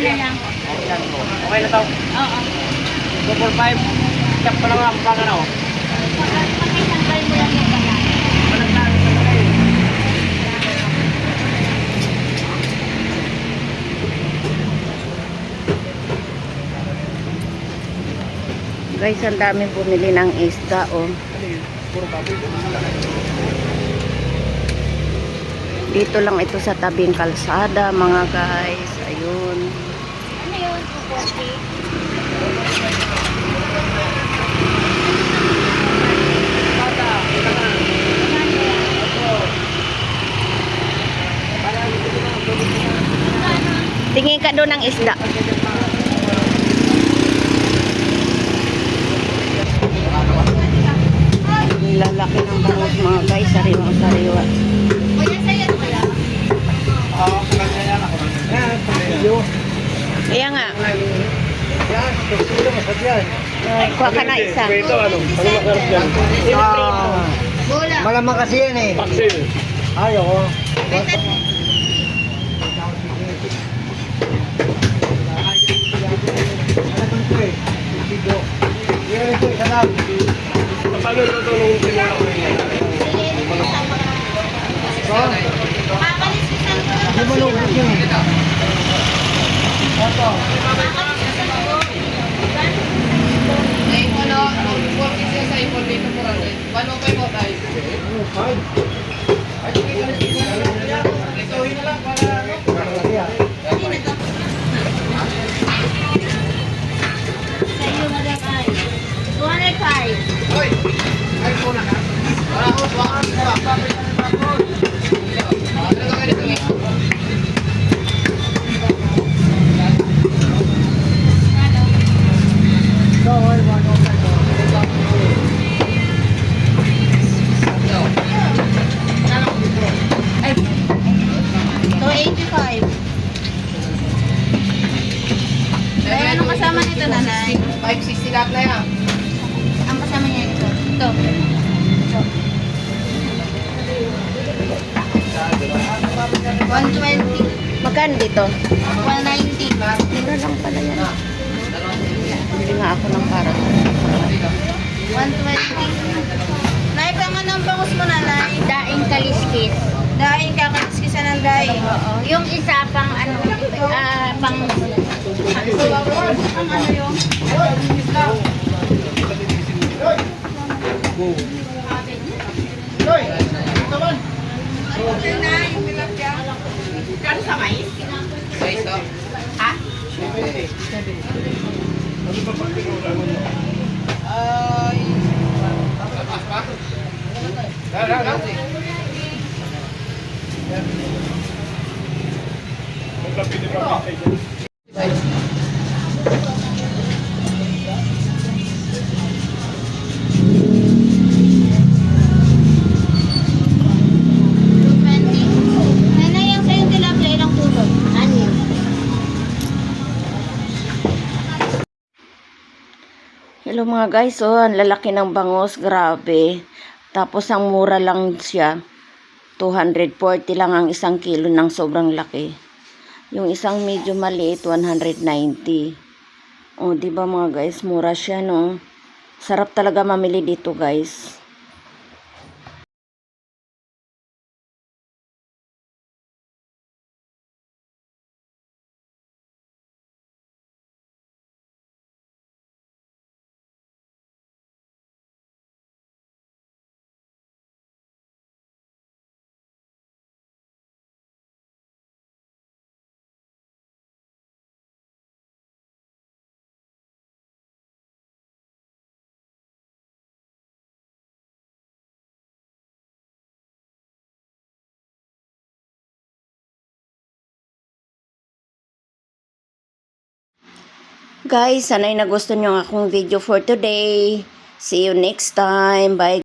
na lang. Okay na to. Oo. 245. Check pa lang ang baka na. Pakisambay mo lang yung pala. Guys, ang dami bumili ng isda, oh. Dito lang ito sa tabing kalsada, mga guys. Ayun. Ano yun? 240? Tingin ka doon ng isda. Lalaki ng bangus, mga guys. Sariwa-sariwa. Kuya, sa'yo wala? Kaya nga. Kuha ka na isa. Ito ano? Ano makarap yan? Bola. Malamang kasi yan eh. Paksil. Ayoko. Paano na ito nung sinula ko yun? Kakalis ko sa Hindi mo lubos yun eh. Sa iyo, Madam Ay. 205. Ay, 285. Ay, anong kasama nito, nanay? 560 lahat na yan. Ang kasama niya ito. Ito. 120. Magkano dito? 190. Mura lang pala yan. Bili nga ako ng para. 120. Nay, tama ng bangus mo na, Nay. Daing kaliskis. Daing kakaliskisan ng daing. Oo. Yung isa pang ano, pang... Ang ano yung? Kano sa mais? Ha? Hello mga guys, oh, ang lalaki ng bangus, grabe. Tapos ang mura lang siya. 240 lang ang isang kilo ng sobrang laki. Yung isang medyo maliit, 190. Oh, di ba mga guys, mura siya, no? Sarap talaga mamili dito, guys. Guys, sana'y nagustuhan nyo ang akong video for today. See you next time. Bye.